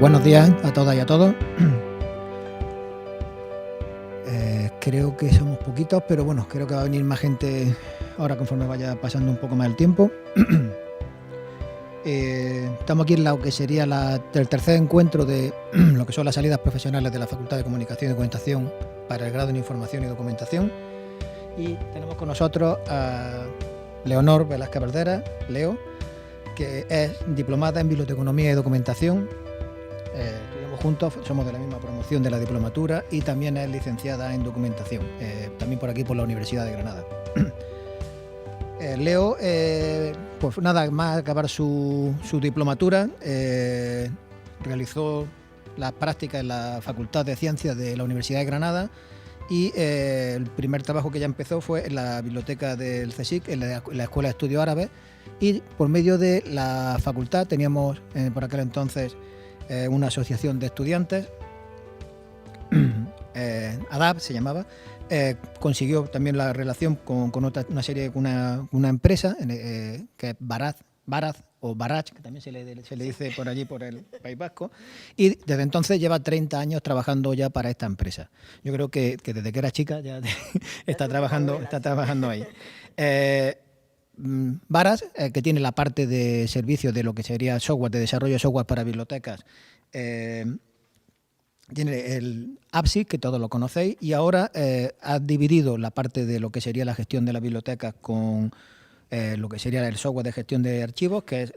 Buenos días a todas y a todos. Creo que somos poquitos, pero bueno, creo que va a venir más gente ahora conforme vaya pasando un poco más el tiempo. Estamos aquí en lo que sería el tercer encuentro de lo que son las salidas profesionales de la Facultad de Comunicación y Documentación para el grado en Información y Documentación. Y tenemos con nosotros a Leonor Velázquez Verdera, Leo, que es diplomada en Biblioteconomía y Documentación. Estudiamos juntos, somos de la misma promoción de la diplomatura y también es licenciada en documentación, también por aquí por la Universidad de Granada. Leo, pues nada más acabar su diplomatura, realizó las prácticas en la Facultad de Ciencias de la Universidad de Granada y el primer trabajo que ella empezó fue en la biblioteca del CSIC, en la Escuela de Estudios Árabes, y por medio de la facultad teníamos por aquel entonces una asociación de estudiantes, ADAP se llamaba, consiguió también la relación con una empresa que es Baraz o Barach, que también se le dice por allí, por el País Vasco, y desde entonces lleva 30 años trabajando ya para esta empresa. Yo creo que desde que era chica ya está trabajando ahí. Baraz, que tiene la parte de servicio de lo que sería software, de desarrollo de software para bibliotecas, tiene el APSIC, que todos lo conocéis, y ahora ha dividido la parte de lo que sería la gestión de las bibliotecas con lo que sería el software de gestión de archivos, que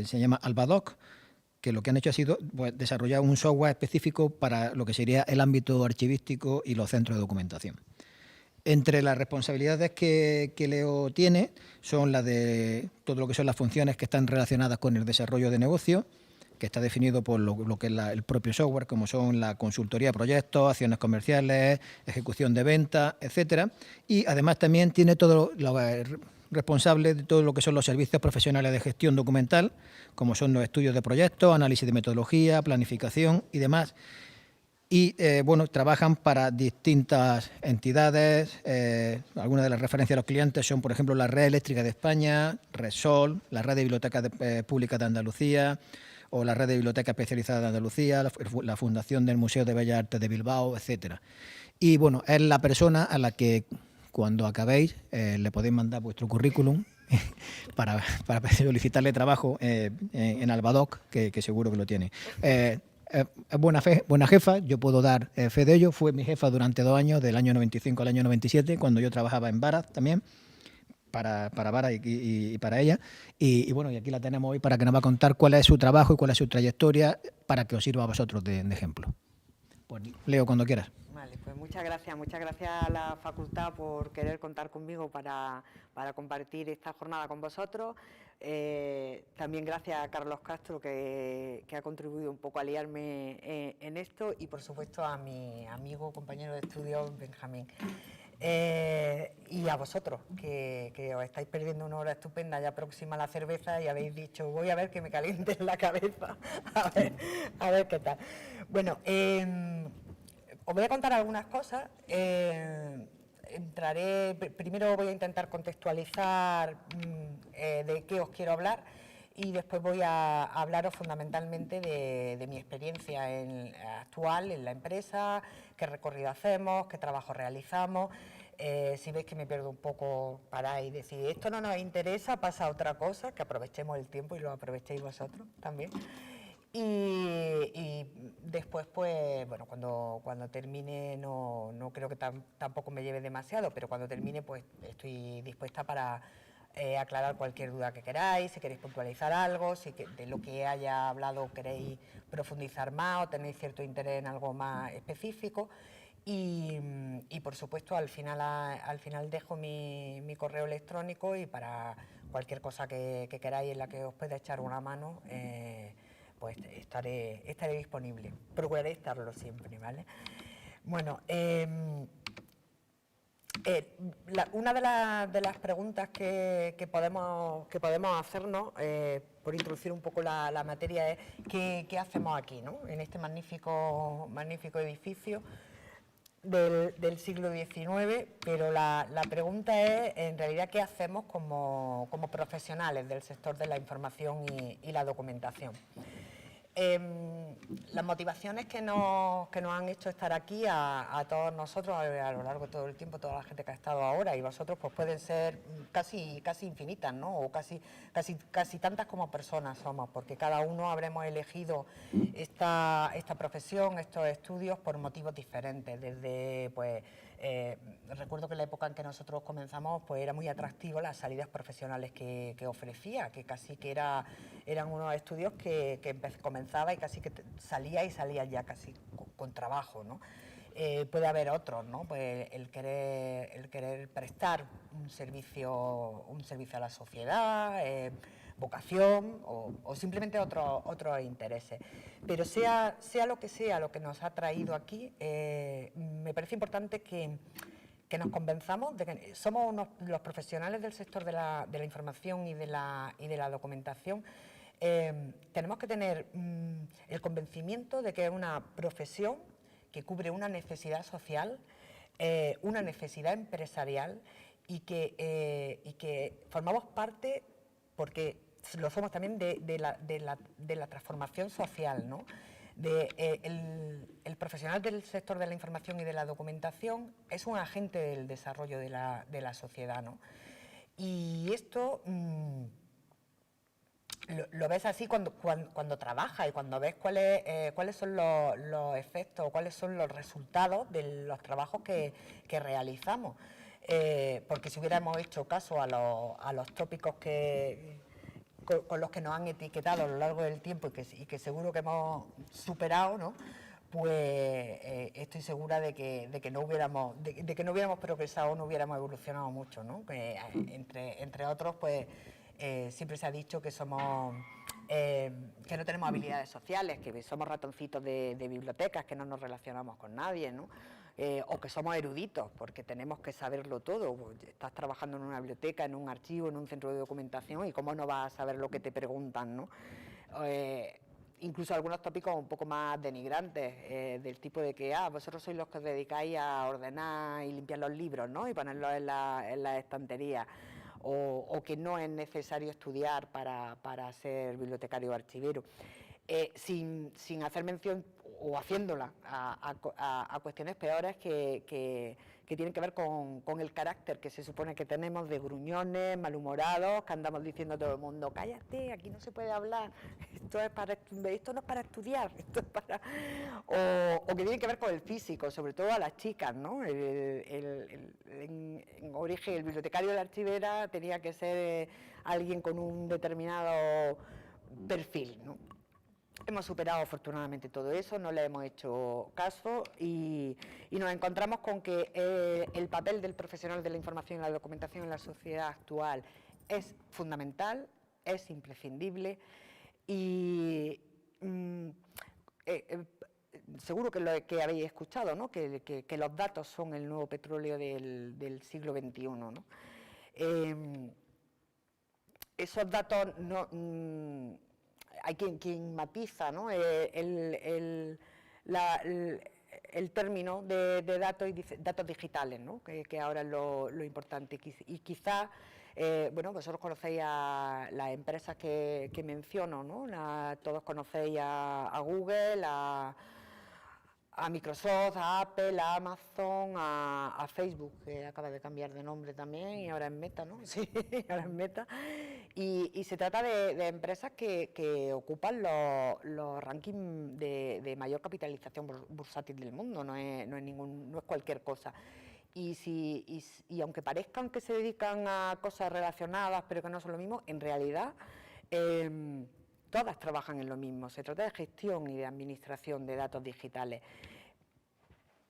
se llama Albadoc, que lo que han hecho ha sido pues, desarrollar un software específico para lo que sería el ámbito archivístico y los centros de documentación. Entre las responsabilidades que Leo tiene son las de todo lo que son las funciones que están relacionadas con el desarrollo de negocio, que está definido por lo que es el propio software, como son la consultoría de proyectos, acciones comerciales, ejecución de ventas, etcétera. Y además también tiene todo lo responsable de todo lo que son los servicios profesionales de gestión documental, como son los estudios de proyectos, análisis de metodología, planificación y demás. Y bueno, trabajan para distintas entidades. Algunas de las referencias a los clientes son, por ejemplo, la Red Eléctrica de España, Resol, la Red de Bibliotecas Públicas de Andalucía, o la Red de Bibliotecas Especializadas de Andalucía, la Fundación del Museo de Bellas Artes de Bilbao, etcétera. Y bueno, es la persona a la que cuando acabéis le podéis mandar vuestro currículum para solicitarle trabajo en Albadoc, que seguro que lo tiene. Es buena jefa, yo puedo dar fe de ello. Fue mi jefa durante 2 años, del año 95 al año 97, cuando yo trabajaba en Baraz también, para Baraz y para ella. Y bueno, y aquí la tenemos hoy para que nos va a contar cuál es su trabajo y cuál es su trayectoria, para que os sirva a vosotros de ejemplo. Pues Leo, cuando quieras. Vale, pues muchas gracias a la facultad por querer contar conmigo para compartir esta jornada con vosotros. También gracias a Carlos Castro, que ha contribuido un poco a liarme en esto, y por supuesto a mi amigo, compañero de estudios, Benjamín. Y a vosotros, que os estáis perdiendo una hora estupenda, ya próxima a la cerveza, y habéis dicho, voy a ver que me calienten la cabeza, a ver qué tal. Bueno, os voy a contar algunas cosas. Primero voy a intentar contextualizar de qué os quiero hablar, y después voy a hablaros fundamentalmente de mi experiencia actual en la empresa, qué recorrido hacemos, qué trabajo realizamos. Si veis que me pierdo un poco, paráis y decís, esto no nos interesa, pasa a otra cosa, que aprovechemos el tiempo y lo aprovechéis vosotros también. Y después, pues, bueno, cuando termine, no creo que tampoco me lleve demasiado, pero cuando termine, pues estoy dispuesta para aclarar cualquier duda que queráis, si queréis puntualizar algo, si de lo que haya hablado queréis profundizar más o tenéis cierto interés en algo más específico. Y por supuesto, al final dejo mi correo electrónico, y para cualquier cosa que queráis en la que os pueda echar una mano, pues estaré disponible. Procuraré estarlo siempre, ¿vale? Bueno, una de las preguntas que podemos hacernos, por introducir un poco la materia, es ¿qué hacemos aquí, ¿no?, en este magnífico edificio del siglo XIX? Pero la pregunta es, en realidad, ¿qué hacemos como profesionales del sector de la información y la documentación? Las motivaciones que nos han hecho estar aquí a todos nosotros a lo largo de todo el tiempo, toda la gente que ha estado ahora y vosotros, pues pueden ser casi infinitas, ¿no? O casi tantas como personas somos, porque cada uno habremos elegido esta profesión, estos estudios por motivos diferentes. Desde, pues, recuerdo que en la época en que nosotros comenzamos, pues era muy atractivo las salidas profesionales que ofrecía, que casi que eran unos estudios que comenzaba y casi que salía ya casi con trabajo, ¿no? Puede haber otros, ¿no? Pues el querer prestar un servicio a la sociedad, vocación o simplemente otros intereses. Pero sea lo que nos ha traído aquí, me parece importante que nos convenzamos de que somos los profesionales del sector de la información y de la documentación. Tenemos que tener el convencimiento de que es una profesión que cubre una necesidad social, una necesidad empresarial y que formamos parte, porque lo somos también, de la transformación social, ¿no? El profesional del sector de la información y de la documentación es un agente del desarrollo de la sociedad, ¿no? Y esto lo ves así cuando trabajas y cuando ves cuáles son los efectos, cuáles son los resultados de los trabajos que realizamos. Porque si hubiéramos hecho caso a los tópicos con los que nos han etiquetado a lo largo del tiempo y que seguro que hemos superado, ¿no? Pues estoy segura de que no hubiéramos progresado, no hubiéramos evolucionado mucho, ¿no? Que, entre otros, pues siempre se ha dicho que somos que no tenemos habilidades sociales, que somos ratoncitos de bibliotecas, que no nos relacionamos con nadie, ¿no? O que somos eruditos, porque tenemos que saberlo todo. Estás trabajando en una biblioteca, en un archivo, en un centro de documentación, y cómo no vas a saber lo que te preguntan, ¿no? Incluso algunos tópicos un poco más denigrantes, del tipo de que vosotros sois los que os dedicáis a ordenar y limpiar los libros, ¿no? Y ponerlos en la estantería. O que no es necesario estudiar para ser bibliotecario o archivero. Sin hacer mención o haciéndola a cuestiones peores que tienen que ver con el carácter que se supone que tenemos, de gruñones, malhumorados, que andamos diciendo a todo el mundo, cállate, aquí no se puede hablar, esto no es para estudiar, esto es para... O que tienen que ver con el físico, sobre todo a las chicas, ¿no? En origen, el bibliotecario de la archivera tenía que ser alguien con un determinado perfil, ¿no? Hemos superado afortunadamente todo eso, no le hemos hecho caso y nos encontramos con que el papel del profesional de la información y la documentación en la sociedad actual es fundamental, es imprescindible y seguro que habéis escuchado, ¿no? que los datos son el nuevo petróleo del siglo XXI, ¿no? Esos datos hay quien matiza, ¿no? el término de datos y datos digitales, ¿no? que ahora es lo importante. Y quizás, bueno, vosotros conocéis a las empresas que menciono, ¿no? Todos conocéis a Google, a Microsoft, a Apple, a Amazon, a Facebook, que acaba de cambiar de nombre también y ahora es Meta, ¿no? Sí, ahora es Meta. Y se trata de empresas que ocupan los rankings de mayor capitalización bursátil del mundo, no es cualquier cosa. Y aunque parezcan que se dedican a cosas relacionadas, pero que no son lo mismo, en realidad todas trabajan en lo mismo. Se trata de gestión y de administración de datos digitales.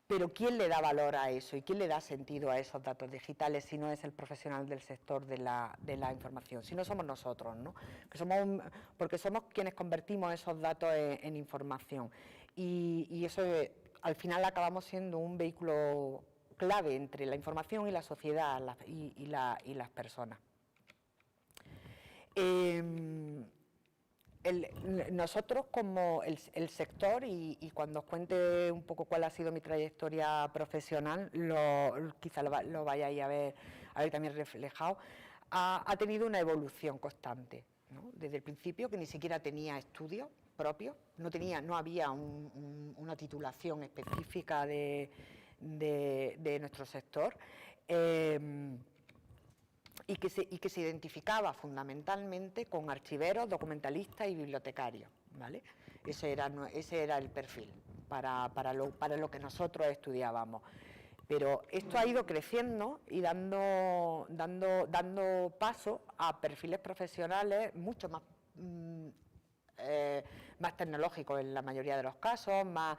Pero ¿quién le da valor a eso y quién le da sentido a esos datos digitales si no es el profesional del sector de la información? Si no somos nosotros, ¿no? Porque somos quienes convertimos esos datos en información. Y eso, al final, acabamos siendo un vehículo clave entre la información y la sociedad y las personas. Nosotros, como el sector, y cuando os cuente un poco cuál ha sido mi trayectoria profesional, quizá lo vayáis a ver también reflejado, ha tenido una evolución constante. ¿no? Desde el principio, que ni siquiera tenía estudios propios, no había una titulación específica de nuestro sector, y que se identificaba fundamentalmente con archiveros, documentalistas y bibliotecarios, ¿vale? Ese era el perfil para lo que nosotros estudiábamos. Pero esto ha ido creciendo y dando paso a perfiles profesionales mucho más tecnológicos en la mayoría de los casos, más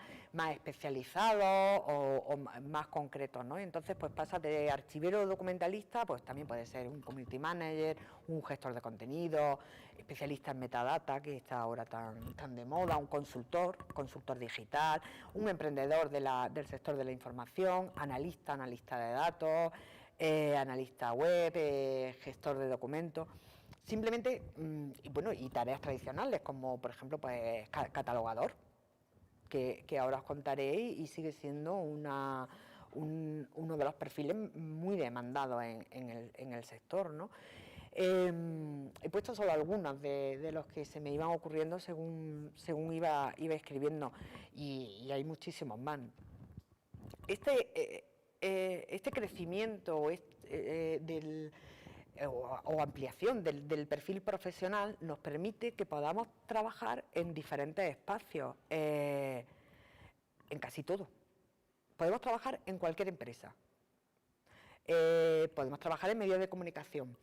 especializados o más concretos, ¿no? Entonces, pues pasa de archivero documentalista, pues también puede ser un community manager, un gestor de contenido, especialista en metadata, que está ahora tan de moda, un consultor digital, un emprendedor del sector de la información, analista de datos, analista web, gestor de documentos. Simplemente, y tareas tradicionales, como por ejemplo, pues catalogador, que ahora os contaré, y sigue siendo uno de los perfiles muy demandados en el sector, ¿no? He puesto solo algunos de los que se me iban ocurriendo según iba escribiendo, y hay muchísimos más. Este crecimiento o ampliación del perfil profesional nos permite que podamos trabajar en diferentes espacios, en casi todo. Podemos trabajar en cualquier empresa, podemos trabajar en medios de comunicación,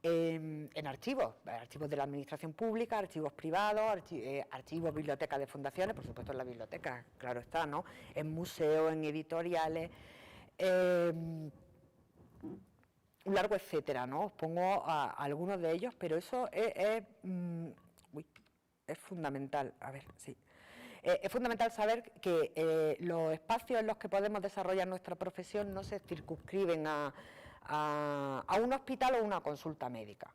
en archivos de la administración pública, archivos privados, archivos, bibliotecas de fundaciones, por supuesto en la biblioteca, claro está, ¿no? En museos, en editoriales, un largo etcétera, ¿no? Os pongo algunos de ellos, pero eso es fundamental. A ver, sí. Es fundamental saber que los espacios en los que podemos desarrollar nuestra profesión no se circunscriben a un hospital o una consulta médica.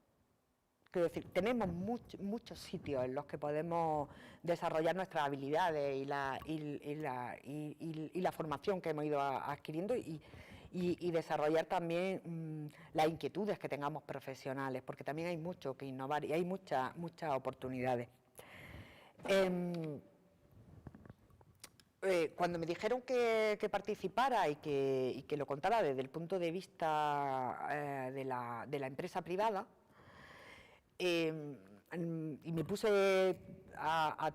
Quiero decir, tenemos muchos sitios en los que podemos desarrollar nuestras habilidades y la formación que hemos ido adquiriendo y desarrollar también las inquietudes que tengamos profesionales, porque también hay mucho que innovar y hay muchas oportunidades. Cuando me dijeron que participara y que lo contara desde el punto de vista de la empresa privada, y me puse a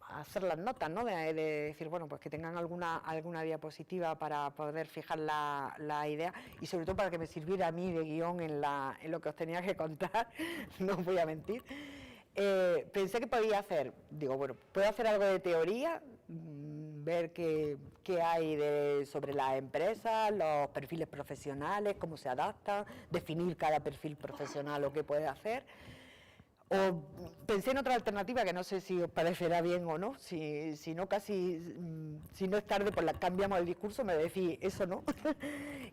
hacer las notas, ¿no? De decir, bueno, pues que tengan alguna diapositiva para poder fijar la idea, y sobre todo para que me sirviera a mí de guión en lo que os tenía que contar, no os voy a mentir. Pensé que podía hacer, puedo hacer algo de teoría, ver qué hay sobre las empresas, los perfiles profesionales, cómo se adaptan, definir cada perfil profesional o qué puede hacer. O pensé en otra alternativa que no sé si os parecerá bien o no, si no es tarde, pues cambiamos el discurso, me decís eso no.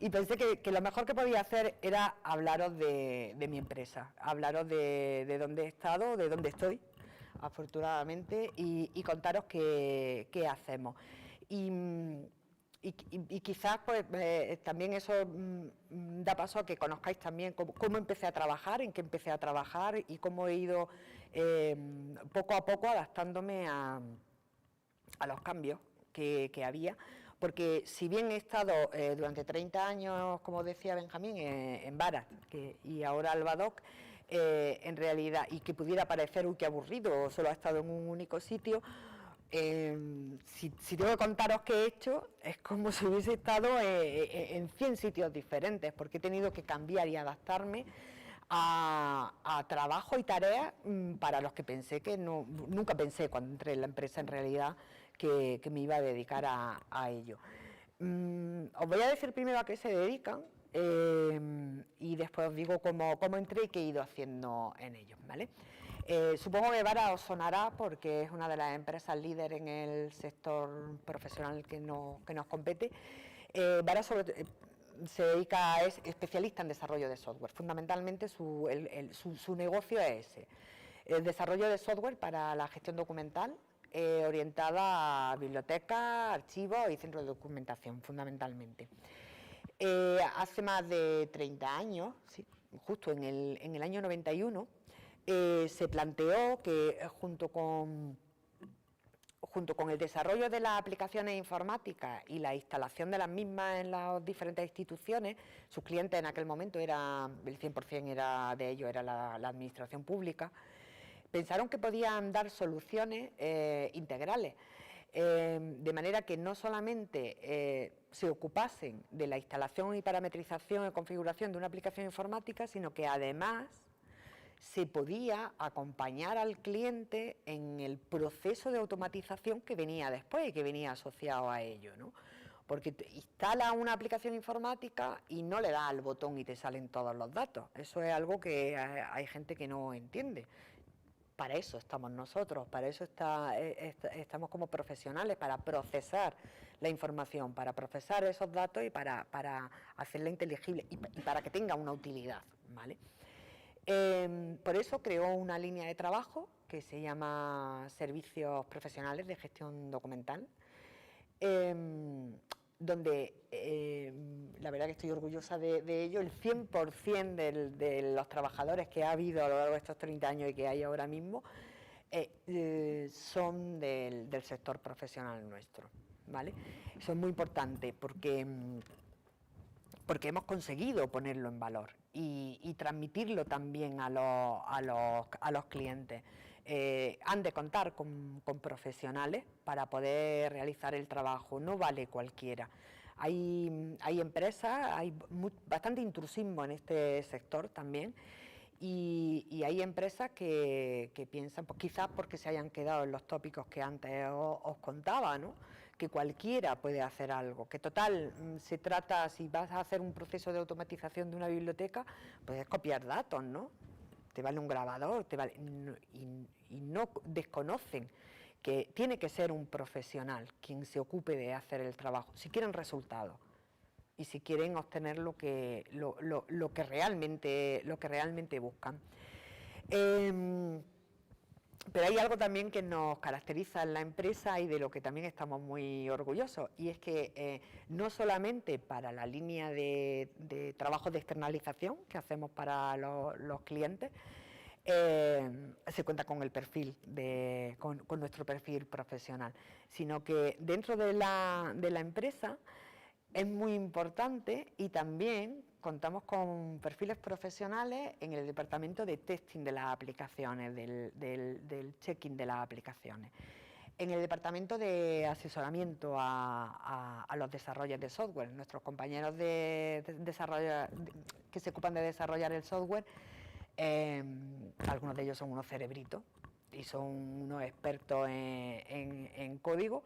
Y pensé que lo mejor que podía hacer era hablaros de mi empresa, hablaros de dónde he estado, de dónde estoy, afortunadamente, y contaros qué hacemos. Y quizás pues también eso da paso a que conozcáis también cómo empecé a trabajar, en qué empecé a trabajar y cómo he ido poco a poco adaptándome a los cambios que había, porque si bien he estado durante 30 años, como decía Benjamín, en Varas y ahora Albadoc, en realidad, y que pudiera parecer uy, qué aburrido, solo ha estado en un único sitio, si tengo que contaros qué he hecho, es como si hubiese estado en 100 sitios diferentes, porque he tenido que cambiar y adaptarme a trabajo y tareas para los que pensé que nunca pensé cuando entré en la empresa en realidad que me iba a dedicar a ello. Os voy a decir primero a qué se dedican y después os digo cómo entré y qué he ido haciendo en ellos, ¿vale? Supongo que Varas os sonará porque es una de las empresas líder en el sector profesional que nos compete. Varas se dedica, es especialista en desarrollo de software. Fundamentalmente su negocio es ese, el desarrollo de software para la gestión documental orientada a bibliotecas, archivos y centros de documentación, fundamentalmente. Hace más de 30 años, sí, justo en el año 91, se planteó que junto con el desarrollo de las aplicaciones informáticas y la instalación de las mismas en las diferentes instituciones, sus clientes en aquel momento el 100% de ellos era la administración pública, pensaron que podían dar soluciones integrales, de manera que no solamente se ocupasen de la instalación y parametrización y configuración de una aplicación informática, sino que además se podía acompañar al cliente en el proceso de automatización que venía después y que venía asociado a ello, ¿no? Porque te instala una aplicación informática y no le das al botón y te salen todos los datos. Eso es algo que hay gente que no entiende. Para eso estamos nosotros, para eso estamos como profesionales, para procesar la información, para procesar esos datos y para hacerla inteligible y para que tenga una utilidad, ¿vale? Por eso creó una línea de trabajo que se llama Servicios Profesionales de Gestión Documental, donde la verdad que estoy orgullosa de ello. El 100% de los trabajadores que ha habido a lo largo de estos 30 años y que hay ahora mismo son del sector profesional nuestro, ¿vale? Eso es muy importante porque hemos conseguido ponerlo en valor y transmitirlo también a los clientes. Han de contar con profesionales para poder realizar el trabajo, no vale cualquiera. Hay empresas, hay bastante intrusismo en este sector también, y hay empresas que piensan, pues quizás porque se hayan quedado en los tópicos que antes os contaba, ¿no? Que cualquiera puede hacer algo, que total, se trata, si vas a hacer un proceso de automatización de una biblioteca, puedes copiar datos, ¿no? Te vale un grabador, y no desconocen que tiene que ser un profesional quien se ocupe de hacer el trabajo, si quieren resultados y si quieren obtener lo que realmente buscan. Pero hay algo también que nos caracteriza en la empresa y de lo que también estamos muy orgullosos, y es que no solamente para la línea de trabajo de externalización que hacemos para los clientes, se cuenta con el perfil, con nuestro perfil profesional, sino que dentro de la empresa es muy importante, y también contamos con perfiles profesionales en el departamento de testing de las aplicaciones, del checking de las aplicaciones, en el departamento de asesoramiento a los desarrollos de software. Nuestros compañeros que se ocupan de desarrollar el software, algunos de ellos son unos cerebritos y son unos expertos en código,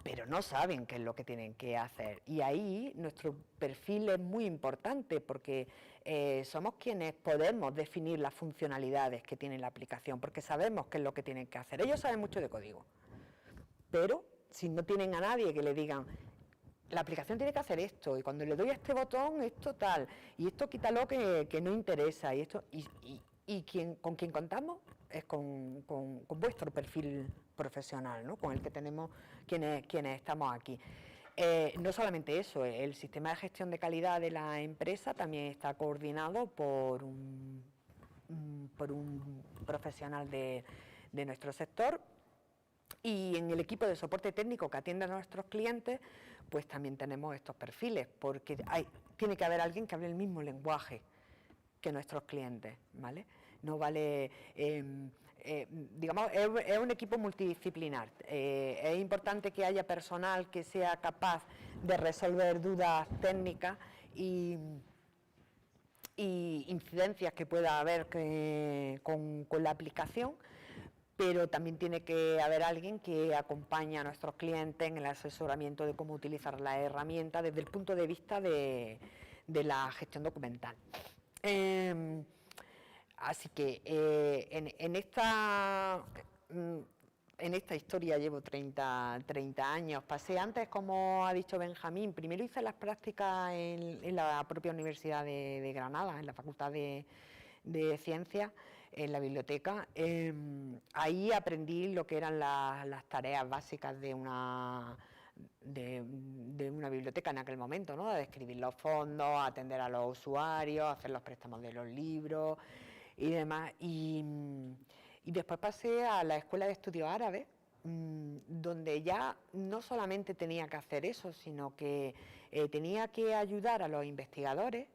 pero no saben qué es lo que tienen que hacer. Y ahí nuestro perfil es muy importante, porque somos quienes podemos definir las funcionalidades que tiene la aplicación, porque sabemos qué es lo que tienen que hacer. Ellos saben mucho de código, pero si no tienen a nadie que le digan, la aplicación tiene que hacer esto, y cuando le doy a este botón, esto tal, y esto quítalo que no interesa, y con quien contamos es con vuestro perfil profesional, ¿no? Con el que tenemos quienes estamos aquí. No solamente eso, el sistema de gestión de calidad de la empresa también está coordinado por un profesional de nuestro sector, y en el equipo de soporte técnico que atiende a nuestros clientes, pues también tenemos estos perfiles, porque tiene que haber alguien que hable el mismo lenguaje que nuestros clientes, ¿vale? No vale, digamos, es un equipo multidisciplinar. Es importante que haya personal que sea capaz de resolver dudas técnicas y incidencias que pueda haber con la aplicación, pero también tiene que haber alguien que acompañe a nuestros clientes en el asesoramiento de cómo utilizar la herramienta desde el punto de vista de la gestión documental. Así que en esta historia llevo 30 años. Pasé antes, como ha dicho Benjamín, primero hice las prácticas en la propia Universidad de Granada, en la Facultad de Ciencias, en la biblioteca. Ahí aprendí lo que eran las tareas básicas de una biblioteca en aquel momento, ¿no? De escribir los fondos, atender a los usuarios, hacer los préstamos de los libros, y demás. Y después pasé a la Escuela de Estudios Árabes, donde ya no solamente tenía que hacer eso, sino que tenía que ayudar a los investigadores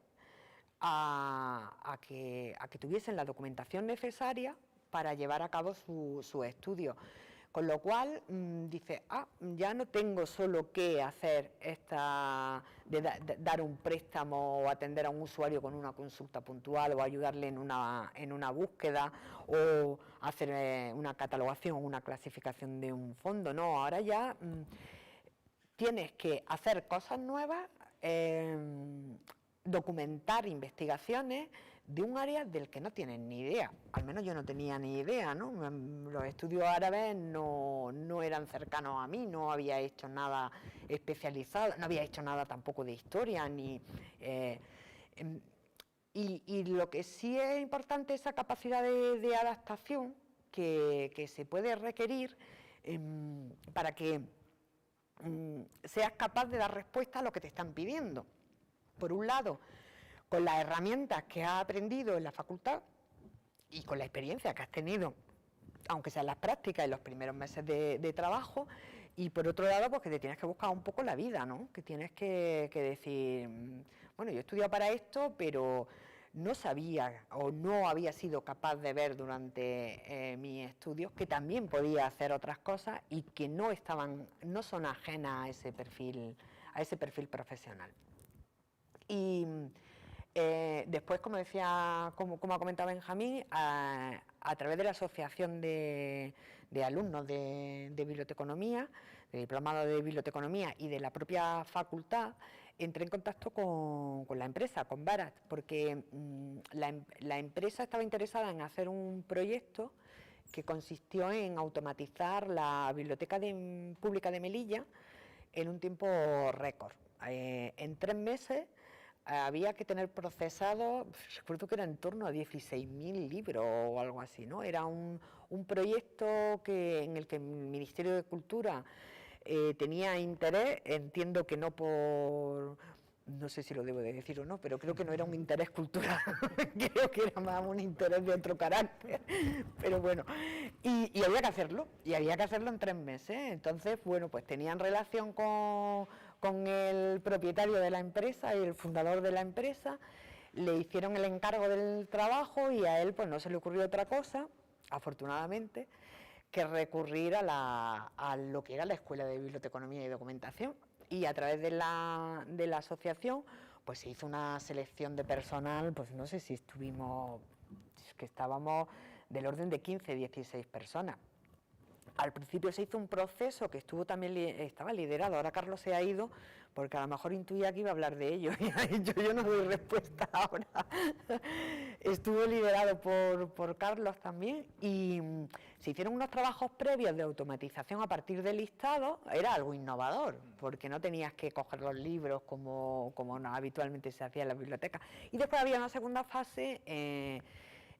a que tuviesen la documentación necesaria para llevar a cabo su estudio. Con lo cual, dice, ya no tengo solo que hacer dar un préstamo o atender a un usuario con una consulta puntual o ayudarle en una búsqueda o hacer una catalogación o una clasificación de un fondo. No, ahora ya tienes que hacer cosas nuevas, documentar investigaciones de un área del que no tienes ni idea. Al menos yo no tenía ni idea, ¿no? Los estudios árabes no eran cercanos a mí, no había hecho nada especializado, no había hecho nada tampoco de historia, y lo que sí es importante es esa capacidad de adaptación que se puede requerir para que seas capaz de dar respuesta a lo que te están pidiendo. Por un lado, con las herramientas que has aprendido en la facultad y con la experiencia que has tenido, aunque sean las prácticas y los primeros meses de trabajo, y por otro lado, pues que te tienes que buscar un poco la vida, ¿no? Que tienes que decir, bueno, yo he estudiado para esto, pero no sabía o no había sido capaz de ver durante mis estudios que también podía hacer otras cosas y que no son ajenas a ese perfil profesional. Y después, como decía, como ha comentado Benjamín, a través de la Asociación de Alumnos de Biblioteconomía, de Diplomado de Biblioteconomía y de la propia facultad, entré en contacto con la empresa, con Barat, porque la empresa estaba interesada en hacer un proyecto que consistió en automatizar la Biblioteca Pública de Melilla en un tiempo récord. En 3 meses había que tener procesado, recuerdo que era en torno a 16.000 libros o algo así, ¿no? Era un proyecto en el que el Ministerio de Cultura tenía interés, entiendo que no sé si lo debo de decir o no, pero creo que no era un interés cultural, creo que era más un interés de otro carácter, pero bueno, y había que hacerlo, en 3 meses, entonces, bueno, pues tenían relación con el propietario de la empresa y el fundador de la empresa, le hicieron el encargo del trabajo y a él pues no se le ocurrió otra cosa, afortunadamente, que recurrir a lo que era la Escuela de Biblioteconomía y Documentación, y a través de la asociación pues se hizo una selección de personal, pues no sé si estábamos del orden de 15, 16 personas. Al principio se hizo un proceso que estaba liderado, ahora Carlos se ha ido, porque a lo mejor intuía que iba a hablar de ello, y ha dicho, yo no doy respuesta ahora. Estuvo liderado por Carlos también, y se hicieron unos trabajos previos de automatización a partir del listado, era algo innovador, porque no tenías que coger los libros como habitualmente se hacía en la biblioteca. Y después había una segunda fase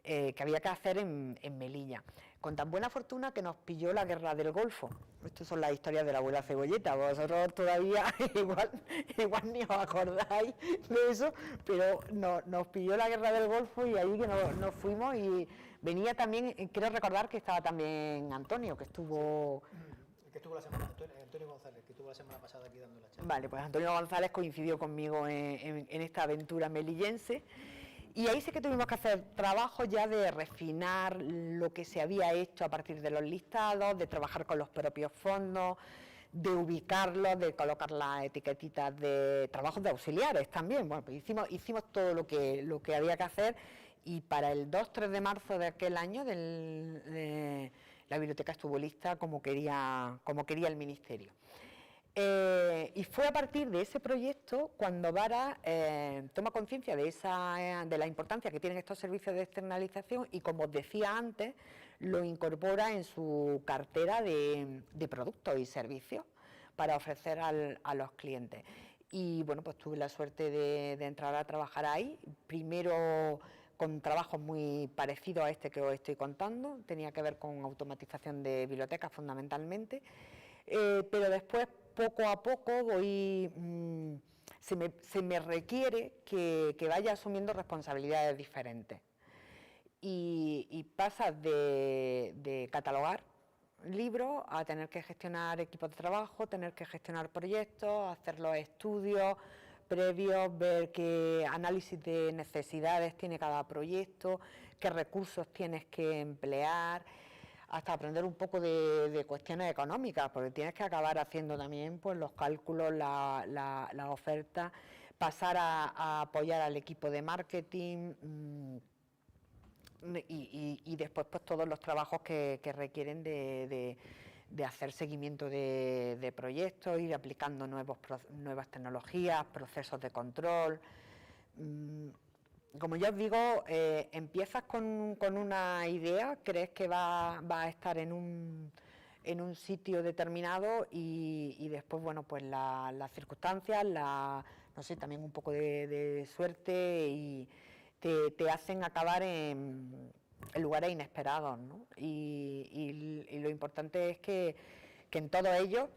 que había que hacer en Melilla, con tan buena fortuna que nos pilló la guerra del Golfo. Estas son las historias de la abuela Cebolleta, vosotros todavía igual ni os acordáis de eso, pero nos pilló la guerra del Golfo y ahí que nos fuimos, y venía también, quiero recordar que estaba también Antonio, que estuvo... Que estuvo la semana, Antonio González, que estuvo la semana pasada aquí dando la charla. Vale, pues Antonio González coincidió conmigo en esta aventura melillense. Y ahí sí que tuvimos que hacer trabajos ya de refinar lo que se había hecho a partir de los listados, de trabajar con los propios fondos, de ubicarlos, de colocar las etiquetitas de trabajos de auxiliares también. Bueno, pues hicimos todo lo que había que hacer, y para el 2-3 de marzo de aquel año la biblioteca estuvo lista como quería el Ministerio. Y fue a partir de ese proyecto cuando Vara toma conciencia de la importancia que tienen estos servicios de externalización, y, como os decía antes, lo incorpora en su cartera de productos y servicios para ofrecer a los clientes. Y bueno, pues tuve la suerte de entrar a trabajar ahí, primero con trabajos muy parecidos a este que os estoy contando, tenía que ver con automatización de bibliotecas fundamentalmente, pero después, poco a poco, se me requiere que vaya asumiendo responsabilidades diferentes. y pasas de catalogar libros a tener que gestionar equipos de trabajo, tener que gestionar proyectos, hacer los estudios previos, ver qué análisis de necesidades tiene cada proyecto, qué recursos tienes que emplear, hasta aprender un poco de cuestiones económicas, porque tienes que acabar haciendo también pues los cálculos, la oferta, pasar a apoyar al equipo de marketing, y después pues todos los trabajos que requieren de hacer seguimiento de proyectos, ir aplicando nuevas tecnologías, procesos de control. Como ya os digo, empiezas con una idea, crees que va a estar en un sitio determinado y después, bueno, pues las circunstancias, no sé, también un poco de suerte y te hacen acabar en lugares inesperados, ¿no? Y lo importante es que en todo ello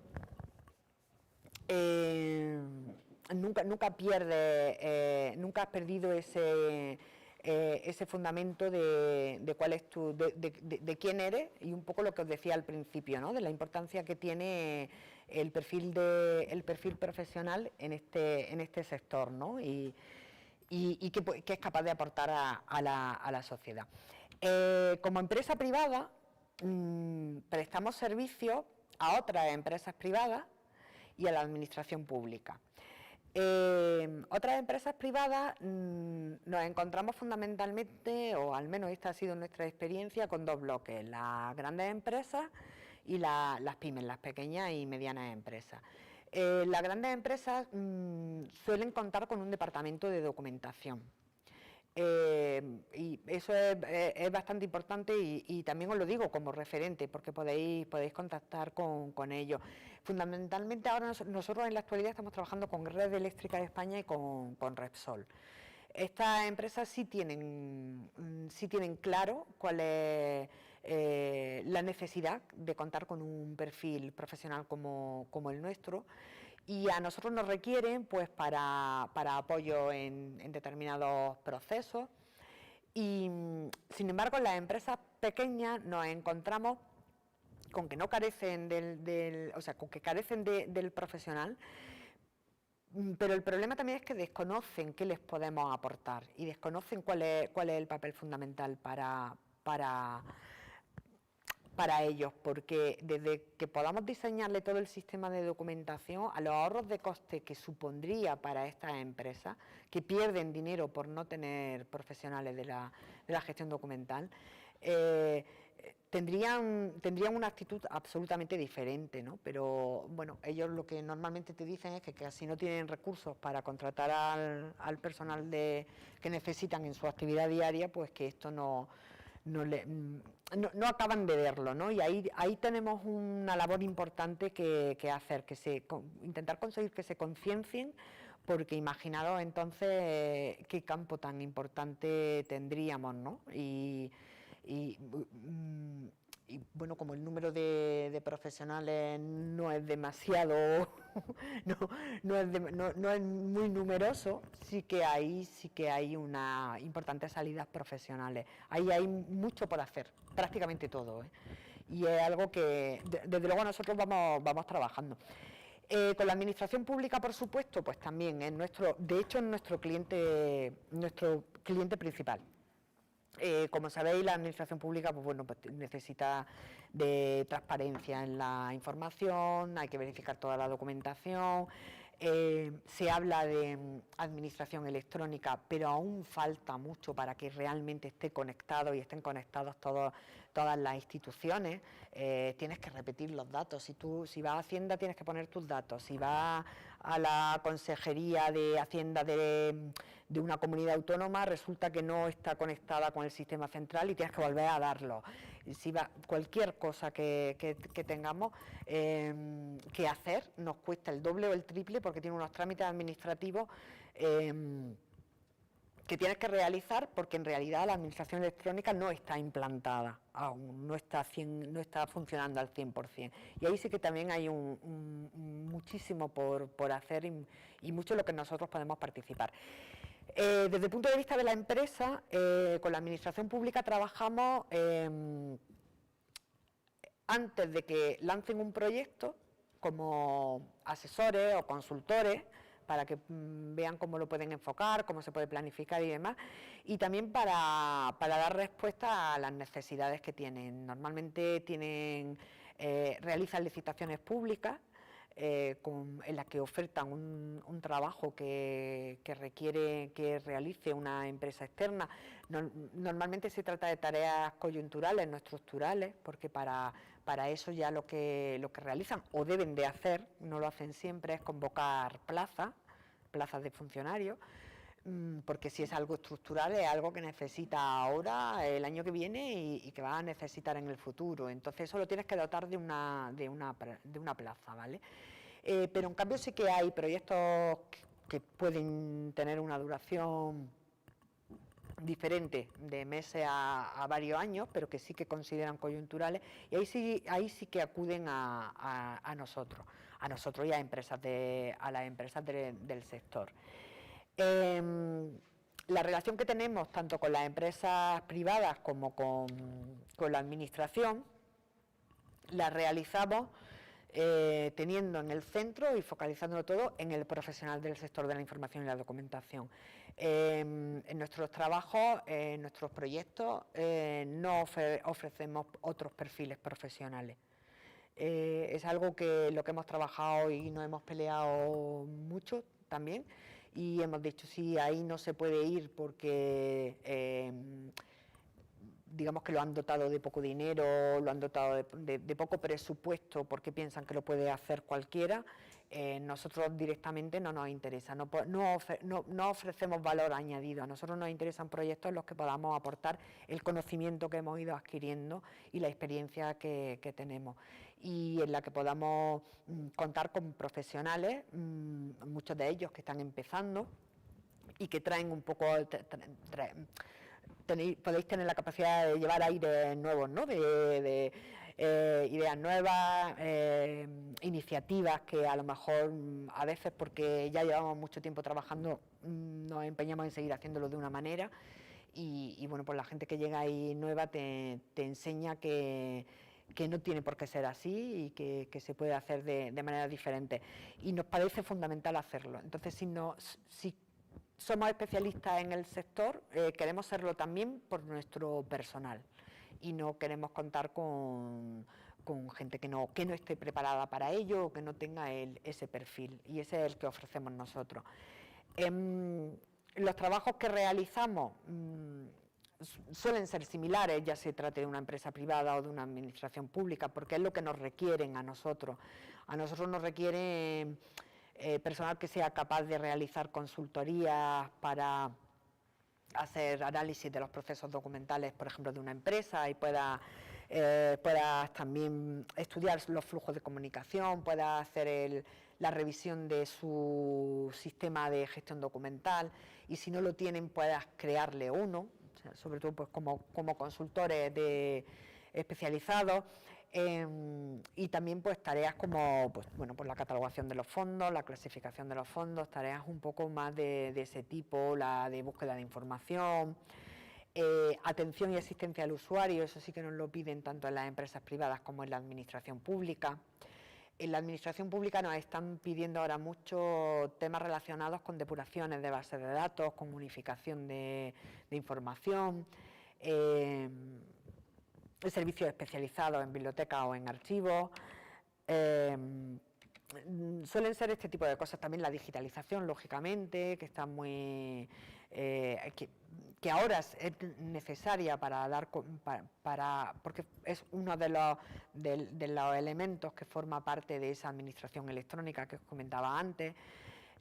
nunca pierdes, nunca has perdido ese fundamento de cuál es de quién eres, y un poco lo que os decía al principio, ¿no? De la importancia que tiene el perfil profesional en este sector, ¿no? Y que es capaz de aportar a la sociedad. Como empresa privada, prestamos servicios a otras empresas privadas y a la administración pública. Otras empresas privadas nos encontramos fundamentalmente, o al menos esta ha sido nuestra experiencia, con dos bloques: las grandes empresas y las pymes, las pequeñas y medianas empresas. Las grandes empresas suelen contar con un departamento de documentación. Y eso es bastante importante y también os lo digo como referente, porque podéis contactar con ellos. Fundamentalmente ahora nosotros en la actualidad estamos trabajando con Red Eléctrica de España y con Repsol. Estas empresas sí tienen claro cuál es la necesidad de contar con un perfil profesional como el nuestro, y a nosotros nos requieren pues para apoyo en determinados procesos. Y sin embargo, en las empresas pequeñas nos encontramos con que no carecen con que carecen del profesional, pero el problema también es que desconocen qué les podemos aportar y desconocen cuál es el papel fundamental para ellos, porque desde que podamos diseñarle todo el sistema de documentación, a los ahorros de coste que supondría para estas empresas, que pierden dinero por no tener profesionales de la gestión documental, tendrían una actitud absolutamente diferente, ¿no? Pero bueno, ellos lo que normalmente te dicen es que casi no tienen recursos para contratar al personal que necesitan en su actividad diaria, pues que esto no acaban de verlo, ¿no? Y ahí tenemos una labor importante que hacer, intentar conseguir que se conciencien, porque imaginaros entonces qué campo tan importante tendríamos, ¿no? Y bueno, como el número de profesionales no es demasiado, no es muy numeroso, sí que hay una importantes salidas profesionales. Ahí hay mucho por hacer, prácticamente todo, ¿eh? Y es algo que desde luego nosotros vamos trabajando. Con la administración pública, por supuesto, pues también es nuestro cliente principal. Como sabéis, la administración pública pues necesita de transparencia en la información, hay que verificar toda la documentación. Se habla de administración electrónica, pero aún falta mucho para que realmente esté conectado y estén conectados todas las instituciones. Tienes que repetir los datos. Si vas a Hacienda tienes que poner tus datos. Si vas a la Consejería de Hacienda de una comunidad autónoma, resulta que no está conectada con el sistema central y tienes que volver a darlo. Si cualquier cosa que tengamos que hacer nos cuesta el doble o el triple, porque tiene unos trámites administrativos que tienes que realizar, porque en realidad la administración electrónica no está implantada aún, no está funcionando al 100%. Y ahí sí que también hay muchísimo por hacer y mucho en lo que nosotros podemos participar. Desde el punto de vista de la empresa, con la administración pública trabajamos antes de que lancen un proyecto como asesores o consultores para que vean cómo lo pueden enfocar, cómo se puede planificar y demás, y también para dar respuesta a las necesidades que tienen. Normalmente realizan licitaciones públicas en las que ofertan un trabajo que requiere que realice una empresa externa. Normalmente se trata de tareas coyunturales, no estructurales, porque para eso ya lo que realizan o deben de hacer, no lo hacen siempre, es convocar plazas de funcionarios, porque si es algo estructural es algo que necesita ahora, el año que viene y que va a necesitar en el futuro. Entonces eso lo tienes que dotar de una plaza, ¿vale? Pero en cambio sí que hay proyectos que pueden tener una duración diferente, de meses a varios años, pero que sí que consideran coyunturales, y ahí sí que acuden a nosotros y a las empresas del sector. La relación que tenemos tanto con las empresas privadas como con la administración la realizamos teniendo en el centro y focalizándolo todo en el profesional del sector de la información y la documentación. En nuestros trabajos, en nuestros proyectos, no ofrecemos otros perfiles profesionales. Es algo que lo que hemos trabajado y nos hemos peleado mucho también, y hemos dicho sí, ahí no se puede ir porque digamos que lo han dotado de poco dinero, lo han dotado de poco presupuesto porque piensan que lo puede hacer cualquiera. Nosotros directamente no nos interesa, no ofrecemos valor añadido. A nosotros nos interesan proyectos en los que podamos aportar el conocimiento que hemos ido adquiriendo y la experiencia que tenemos, y en la que podamos contar con profesionales, muchos de ellos que están empezando y que traen un poco... podéis tener la capacidad de llevar aires nuevos, ¿no? de ideas nuevas, iniciativas que a lo mejor a veces, porque ya llevamos mucho tiempo trabajando, nos empeñamos en seguir haciéndolo de una manera, y bueno, pues la gente que llega ahí nueva te enseña que no tiene por qué ser así y que se puede hacer de manera diferente, y nos parece fundamental hacerlo. Entonces, si somos especialistas en el sector, queremos serlo también por nuestro personal, y no queremos contar con gente que no esté preparada para ello o que no tenga ese perfil, y ese es el que ofrecemos nosotros. Los trabajos que realizamos suelen ser similares, ya se trate de una empresa privada o de una administración pública, porque es lo que nos requieren a nosotros. A nosotros nos requieren personal que sea capaz de realizar consultorías para hacer análisis de los procesos documentales, por ejemplo, de una empresa, y pueda también estudiar los flujos de comunicación, pueda hacer la revisión de su sistema de gestión documental, y si no lo tienen, puedas crearle uno, o sea, sobre todo pues como consultores especializados. Y también pues tareas como pues la catalogación de los fondos, la clasificación de los fondos, tareas un poco más de ese tipo, la de búsqueda de información, atención y asistencia al usuario. Eso sí que nos lo piden tanto en las empresas privadas como en la administración pública. En la administración pública nos están pidiendo ahora muchos temas relacionados con depuraciones de bases de datos, con unificación de información, servicios especializados en biblioteca o en archivos. Suelen ser este tipo de cosas. También la digitalización, lógicamente, que está muy que ahora es necesaria porque es uno de los elementos que forma parte de esa administración electrónica que os comentaba antes.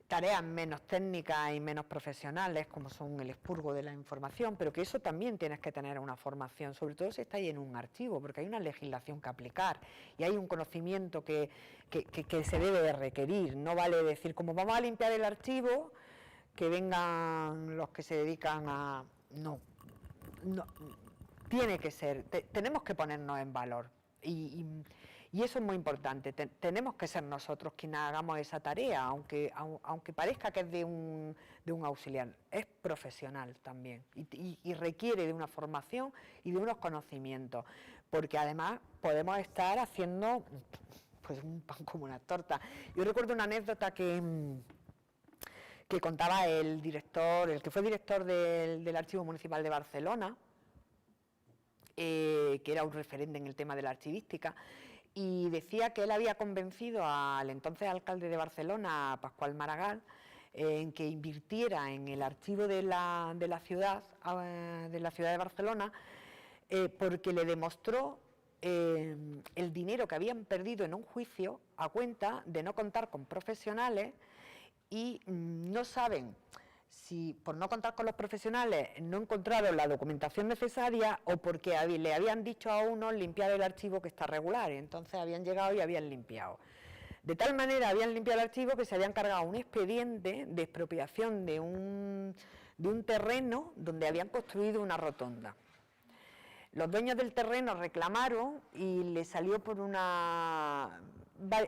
Tareas menos técnicas y menos profesionales, como son el expurgo de la información, pero que eso también tienes que tener una formación, sobre todo si estáis en un archivo, porque hay una legislación que aplicar y hay un conocimiento que se debe de requerir. No vale decir, como vamos a limpiar el archivo, que vengan los que se dedican a... No, tiene que ser, tenemos que ponernos en valor. Y Y eso es muy importante, tenemos que ser nosotros quienes hagamos esa tarea, aunque parezca que es de un auxiliar, es profesional también y requiere de una formación y de unos conocimientos, porque además podemos estar haciendo pues un pan como una torta. Yo recuerdo una anécdota que contaba el que fue director del Archivo Municipal de Barcelona, que era un referente en el tema de la archivística, y decía que él había convencido al entonces alcalde de Barcelona, Pascual Maragall, en que invirtiera en el archivo de la ciudad de Barcelona, porque le demostró el dinero que habían perdido en un juicio a cuenta de no contar con profesionales y no saben si por no contar con los profesionales no encontraron la documentación necesaria o porque le habían dicho a uno limpiar el archivo que está regular, y entonces habían llegado y habían limpiado. De tal manera habían limpiado el archivo que se habían cargado un expediente de expropiación de un terreno donde habían construido una rotonda. Los dueños del terreno reclamaron y le salió por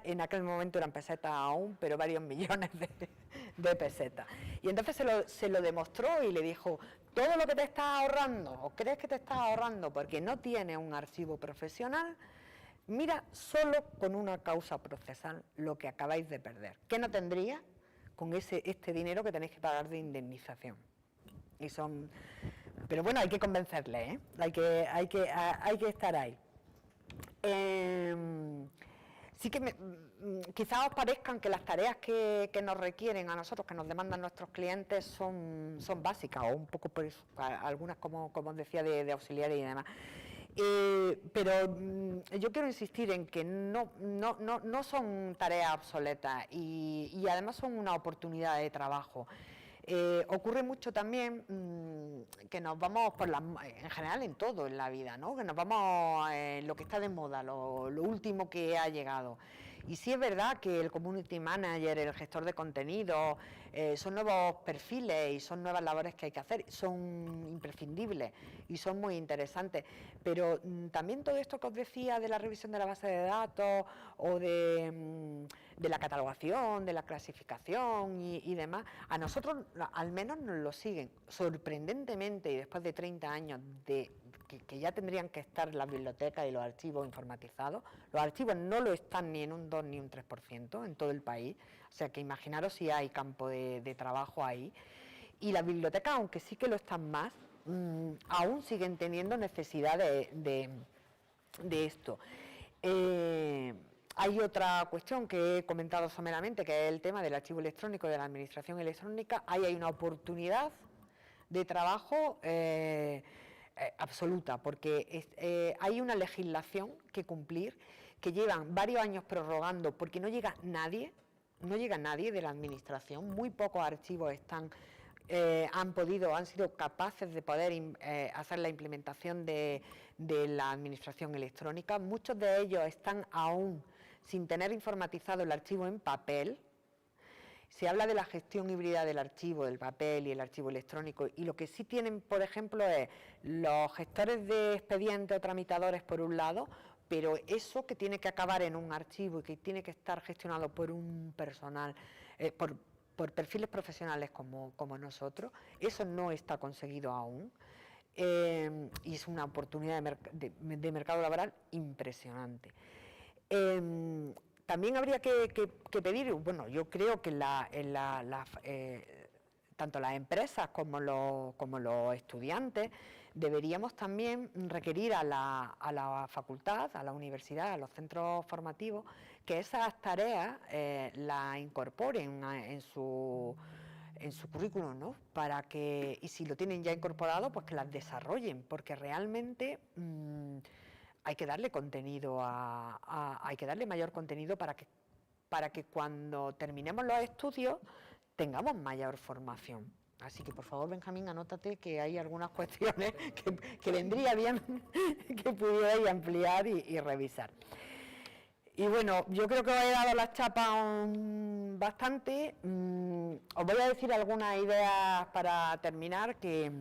en aquel momento eran pesetas aún, pero varios millones de pesetas. Y entonces se lo demostró y le dijo, todo lo que te estás ahorrando, o crees que te estás ahorrando porque no tienes un archivo profesional, mira solo con una causa procesal lo que acabáis de perder. ¿Qué no tendría con este dinero que tenéis que pagar de indemnización? Pero bueno, hay que convencerle, ¿eh? Hay que estar ahí. Sí que quizás os parezcan que las tareas que nos requieren a nosotros, que nos demandan nuestros clientes, son básicas, o un poco, pues, algunas, como os decía, de auxiliares y demás. Pero yo quiero insistir en que no son tareas obsoletas y además son una oportunidad de trabajo. Ocurre mucho también que nos vamos en general en todo en la vida, ¿no? Que nos vamos en lo que está de moda, lo último que ha llegado. Y sí es verdad que el community manager, el gestor de contenido, son nuevos perfiles y son nuevas labores que hay que hacer, son imprescindibles y son muy interesantes, pero también todo esto que os decía de la revisión de la base de datos o de la catalogación, de la clasificación y demás, a nosotros al menos nos lo siguen sorprendentemente, y después de 30 años que ya tendrían que estar las bibliotecas y los archivos informatizados. Los archivos no lo están ni en un 2 ni un 3% en todo el país, o sea que imaginaros si hay campo de trabajo ahí. Y las bibliotecas, aunque sí que lo están más, aún siguen teniendo necesidad de esto. Hay otra cuestión que he comentado someramente, que es el tema del archivo electrónico, de la administración electrónica. Ahí hay una oportunidad de trabajo absoluta, porque hay una legislación que cumplir, que llevan varios años prorrogando, porque no llega nadie de la administración, muy pocos archivos han sido capaces de poder hacer la implementación de la administración electrónica. Muchos de ellos están aún sin tener informatizado el archivo en papel. Se habla de la gestión híbrida del archivo, del papel y el archivo electrónico, y lo que sí tienen, por ejemplo, es los gestores de expedientes o tramitadores por un lado, pero eso que tiene que acabar en un archivo y que tiene que estar gestionado por un personal, por perfiles profesionales como nosotros, eso no está conseguido aún, y es una oportunidad de mercado laboral impresionante. También habría que pedir, bueno, yo creo que tanto las empresas como los estudiantes deberíamos también requerir a la facultad, a la universidad, a los centros formativos, que esas tareas las incorporen en su currículum, ¿no? Para que, y si lo tienen ya incorporado, pues que las desarrollen, porque realmente hay que darle contenido hay que darle mayor contenido para que cuando terminemos los estudios tengamos mayor formación. Así que por favor, Benjamín, anótate que hay algunas cuestiones que vendría bien que pudierais ampliar y revisar. Y bueno, yo creo que os he dado las chapas bastante. Os voy a decir algunas ideas para terminar, que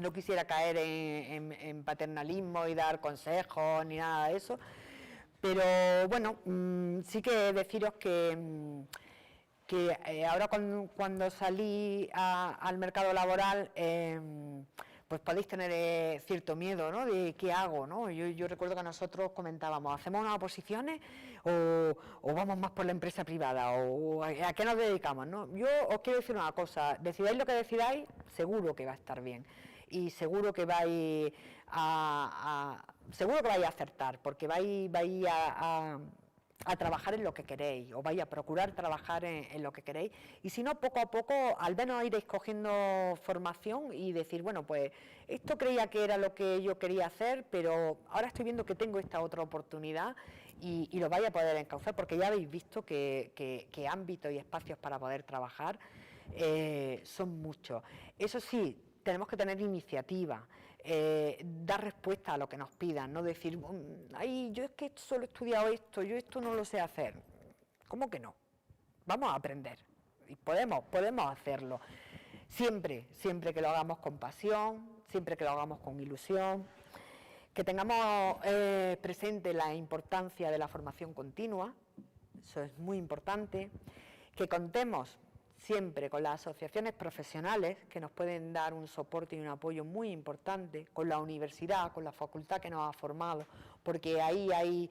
no quisiera caer en paternalismo y dar consejos ni nada de eso, Pero bueno, sí que deciros que ahora cuando salí al mercado laboral, pues podéis tener cierto miedo, ¿no?, de qué hago, ¿no? Yo recuerdo que nosotros comentábamos, ¿hacemos unas oposiciones o vamos más por la empresa privada? ¿O a qué nos dedicamos, no? Yo os quiero decir una cosa, decidáis lo que decidáis, seguro que va a estar bien. Y seguro que vais seguro que vais a acertar, porque vais a trabajar en lo que queréis, o vais a procurar trabajar en lo que queréis, y si no, poco a poco, al menos iréis cogiendo formación y decir, bueno, pues esto creía que era lo que yo quería hacer, pero ahora estoy viendo que tengo esta otra oportunidad y lo vais a poder encauzar, porque ya habéis visto que ámbitos y espacios para poder trabajar son muchos. Eso sí, tenemos que tener iniciativa, dar respuesta a lo que nos pidan, no decir, ay, yo es que solo he estudiado esto, yo esto no lo sé hacer. ¿Cómo que no? Vamos a aprender y podemos hacerlo. Siempre que lo hagamos con pasión, siempre que lo hagamos con ilusión, que tengamos presente la importancia de la formación continua, eso es muy importante, que contemos siempre con las asociaciones profesionales que nos pueden dar un soporte y un apoyo muy importante, con la universidad, con la facultad que nos ha formado, porque ahí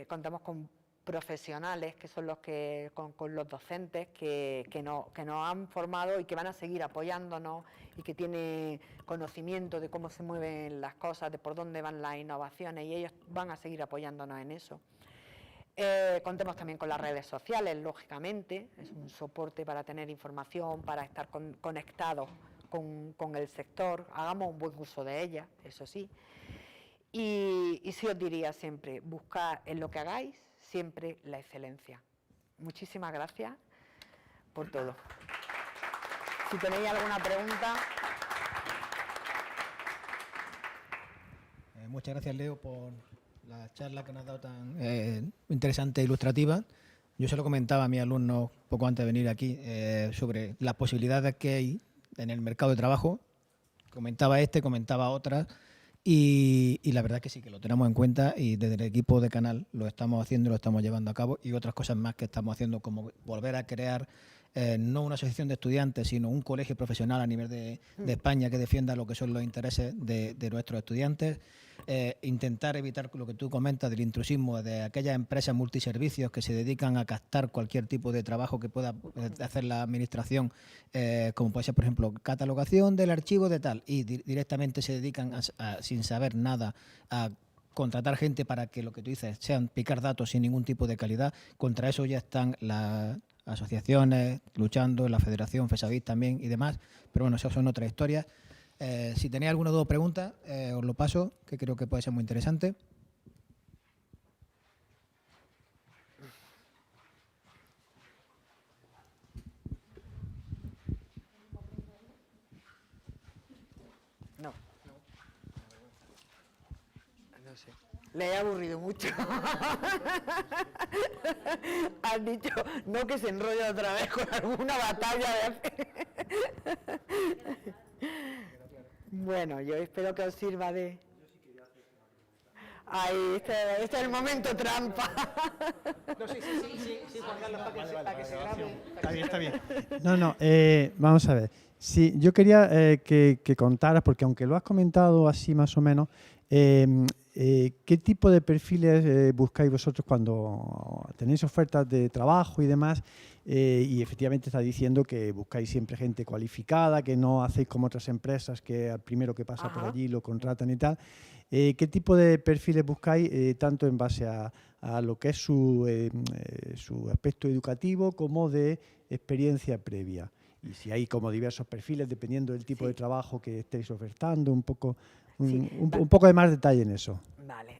contamos con profesionales que son los que, con los docentes que nos han formado y que van a seguir apoyándonos y que tienen conocimiento de cómo se mueven las cosas, de por dónde van las innovaciones, y ellos van a seguir apoyándonos en eso. Contemos también con las redes sociales, lógicamente, es un soporte para tener información, para estar conectados con el sector, hagamos un buen uso de ellas, eso sí. Y sí os diría siempre, buscar en lo que hagáis siempre la excelencia. Muchísimas gracias por todo. Si tenéis alguna pregunta. Muchas gracias, Leo, por la charla que nos has dado tan interesante e ilustrativa. Yo se lo comentaba a mis alumnos poco antes de venir aquí sobre las posibilidades que hay en el mercado de trabajo. Comentaba otras, y la verdad es que sí, que lo tenemos en cuenta, y desde el equipo de Canal lo estamos haciendo y lo estamos llevando a cabo, y otras cosas más que estamos haciendo, como volver a crear no una asociación de estudiantes, sino un colegio profesional a nivel de España que defienda lo que son los intereses de nuestros estudiantes, intentar evitar lo que tú comentas del intrusismo de aquellas empresas multiservicios que se dedican a captar cualquier tipo de trabajo que pueda hacer la administración, como puede ser, por ejemplo, catalogación del archivo de tal, y directamente se dedican sin saber nada a contratar gente para que lo que tú dices sean picar datos sin ningún tipo de calidad. Contra eso ya están las asociaciones luchando, la Federación, FESAVIS también y demás, pero bueno, esas son otras historias. Si tenéis alguna duda o pregunta, os lo paso, que creo que puede ser muy interesante. No sé. Le he aburrido mucho. Has dicho, no, que se enrolla otra vez con alguna batalla de... Bueno, yo espero que os sirva de... Ahí, este es el momento trampa. No, sí, Juan Carlos, para que se grabe. Está bien. No, vamos a ver. Sí, yo quería que contaras, porque aunque lo has comentado así más o menos, ¿qué tipo de perfiles buscáis vosotros cuando tenéis ofertas de trabajo y demás? Y efectivamente está diciendo que buscáis siempre gente cualificada, que no hacéis como otras empresas que al primero que pasa por allí lo contratan y tal. ¿Qué tipo de perfiles buscáis, tanto en base a lo que es su aspecto educativo como de experiencia previa? Y si hay como diversos perfiles, dependiendo del tipo de trabajo que estéis ofertando, un poco de más detalle en eso. Vale.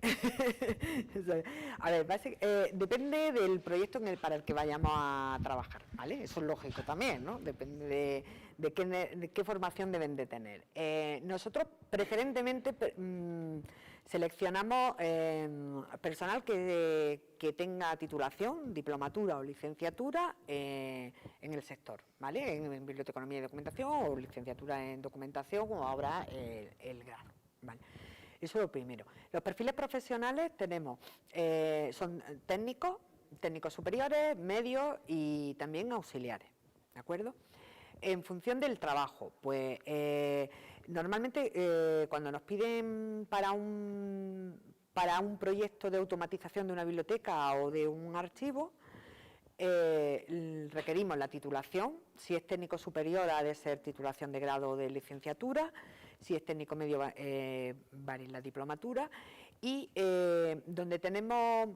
A ver, depende del proyecto para el que vayamos a trabajar, ¿vale? Eso es lógico también, ¿no? Depende de qué formación deben de tener. Nosotros preferentemente seleccionamos personal que tenga titulación, diplomatura o licenciatura en el sector, ¿vale? En biblioteconomía y documentación, o licenciatura en documentación, como ahora el grado, ¿vale? Eso es lo primero. Los perfiles profesionales tenemos, son técnicos superiores, medios y también auxiliares, ¿de acuerdo? En función del trabajo, pues normalmente cuando nos piden para un proyecto de automatización de una biblioteca o de un archivo, requerimos la titulación. Si es técnico superior ha de ser titulación de grado de licenciatura, si es técnico medio vale la diplomatura, y donde tenemos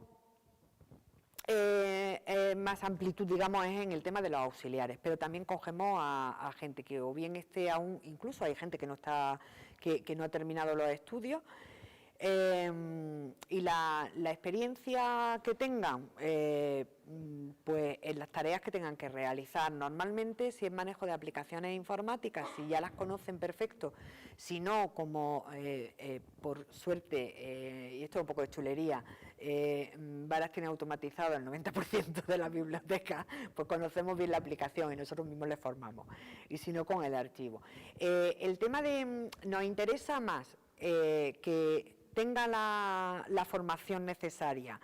más amplitud, digamos, es en el tema de los auxiliares, pero también cogemos a gente que o bien esté aún, incluso hay gente que no está, que no ha terminado los estudios, y la experiencia que tengan, pues en las tareas que tengan que realizar. Normalmente, si es manejo de aplicaciones informáticas, si ya las conocen perfecto, si no, como por suerte, y esto es un poco de chulería, Varas tiene automatizado el 90% de la biblioteca, pues conocemos bien la aplicación y nosotros mismos le formamos, y si no, con el archivo. El tema de, nos interesa más que tenga la formación necesaria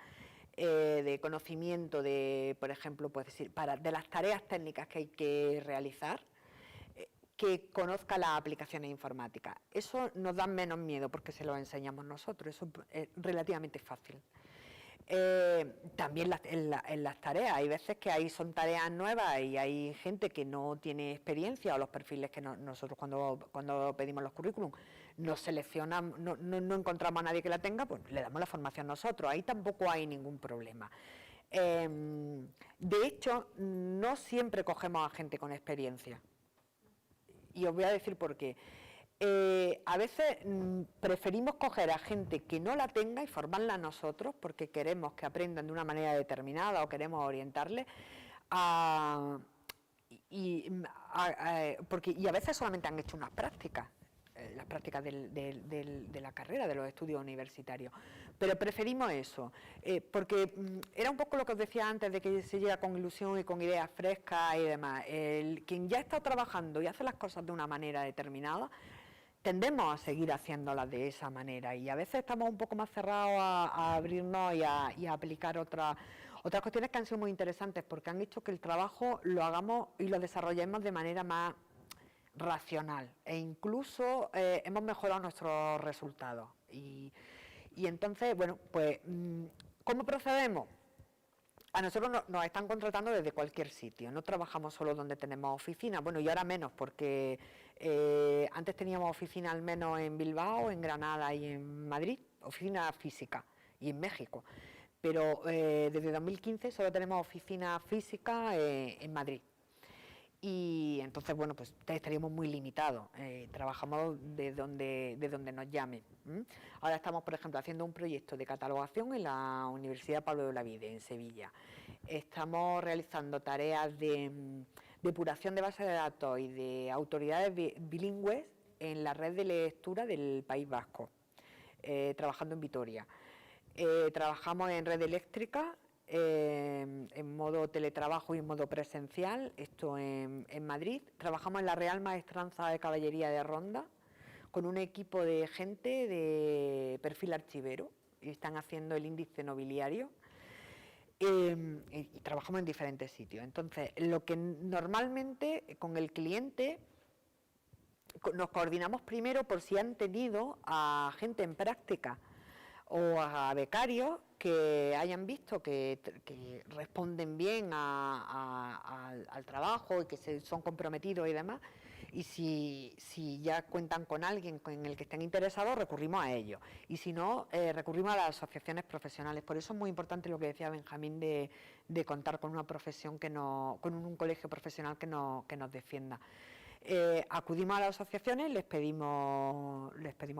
de conocimiento de, por ejemplo, pues decir, de las tareas técnicas que hay que realizar, que conozca las aplicaciones informáticas. Eso nos da menos miedo porque se lo enseñamos nosotros, eso es relativamente fácil. También en las tareas, hay veces que son tareas nuevas y hay gente que no tiene experiencia, o los perfiles que nosotros cuando pedimos los currículum no seleccionamos, no encontramos a nadie que la tenga, pues le damos la formación nosotros, ahí tampoco hay ningún problema. De hecho, no siempre cogemos a gente con experiencia, y os voy a decir por qué. A veces preferimos coger a gente que no la tenga y formarla nosotros porque queremos que aprendan de una manera determinada o queremos orientarles y a veces solamente han hecho unas prácticas, las prácticas de la carrera, de los estudios universitarios, pero preferimos eso, porque era un poco lo que os decía antes, de que se llega con ilusión y con ideas frescas y demás. Quien ya está trabajando y hace las cosas de una manera determinada, tendemos a seguir haciéndolas de esa manera, y a veces estamos un poco más cerrados a abrirnos y a aplicar otras cuestiones que han sido muy interesantes, porque han hecho que el trabajo lo hagamos y lo desarrollemos de manera más racional, e incluso hemos mejorado nuestros resultados. Y entonces, bueno, pues, ¿cómo procedemos? A nosotros nos están contratando desde cualquier sitio, no trabajamos solo donde tenemos oficinas, bueno, y ahora menos, porque antes teníamos oficina al menos en Bilbao, en Granada y en Madrid, oficina física, y en México, pero desde 2015 solo tenemos oficina física en Madrid. Y entonces, bueno, pues estaríamos muy limitados, trabajamos de donde nos llamen. Ahora estamos, por ejemplo, haciendo un proyecto de catalogación en la Universidad Pablo de Olavide, en Sevilla. Estamos realizando tareas de depuración de bases de datos y de autoridades bilingües en la red de lectura del País Vasco, trabajando en Vitoria. Trabajamos en red eléctrica, en modo teletrabajo y en modo presencial, esto en Madrid. Trabajamos en la Real Maestranza de Caballería de Ronda con un equipo de gente de perfil archivero, y están haciendo el índice nobiliario, y trabajamos en diferentes sitios. Entonces, lo que normalmente con el cliente nos coordinamos primero por si han tenido a gente en práctica o a becarios que hayan visto que responden bien al trabajo y que son comprometidos y demás, y si ya cuentan con alguien con el que estén interesados, recurrimos a ellos, y si no, recurrimos a las asociaciones profesionales. Por eso es muy importante lo que decía Benjamín de contar con una profesión con un colegio profesional que nos defienda. Acudimos a las asociaciones, les pedimos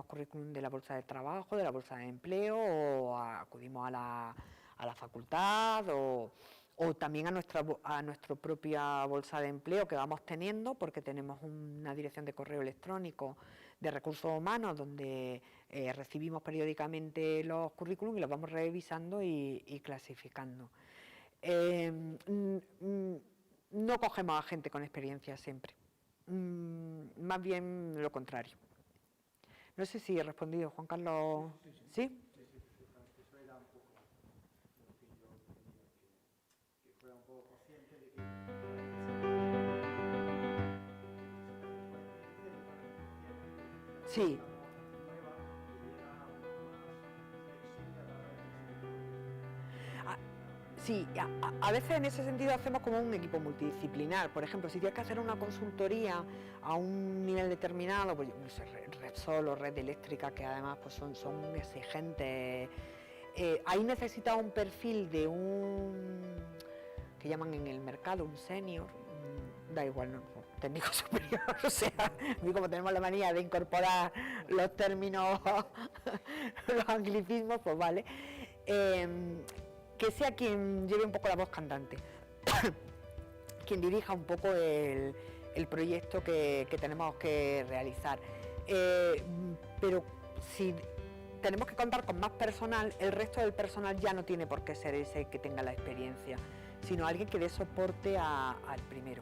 currículum de la bolsa de trabajo, de la bolsa de empleo, o acudimos a la facultad, o también a nuestra propia bolsa de empleo que vamos teniendo, porque tenemos una dirección de correo electrónico de recursos humanos donde recibimos periódicamente los currículum y los vamos revisando y clasificando. No cogemos a gente con experiencia siempre. Más bien lo contrario. No sé si he respondido, Juan Carlos. ¿Sí? Sí. Sí, a veces en ese sentido hacemos como un equipo multidisciplinar. Por ejemplo, si tienes que hacer una consultoría a un nivel determinado, pues yo no sé, Repsol o Red Eléctrica, que además pues son exigentes, ahí necesitas un perfil de un, que llaman en el mercado un senior, da igual, no, técnico superior, o sea, a mí como tenemos la manía de incorporar los términos, los anglicismos, pues vale. Que sea quien lleve un poco la voz cantante, quien dirija un poco el proyecto que tenemos que realizar. Pero si tenemos que contar con más personal, el resto del personal ya no tiene por qué ser ese que tenga la experiencia, sino alguien que dé soporte al primero.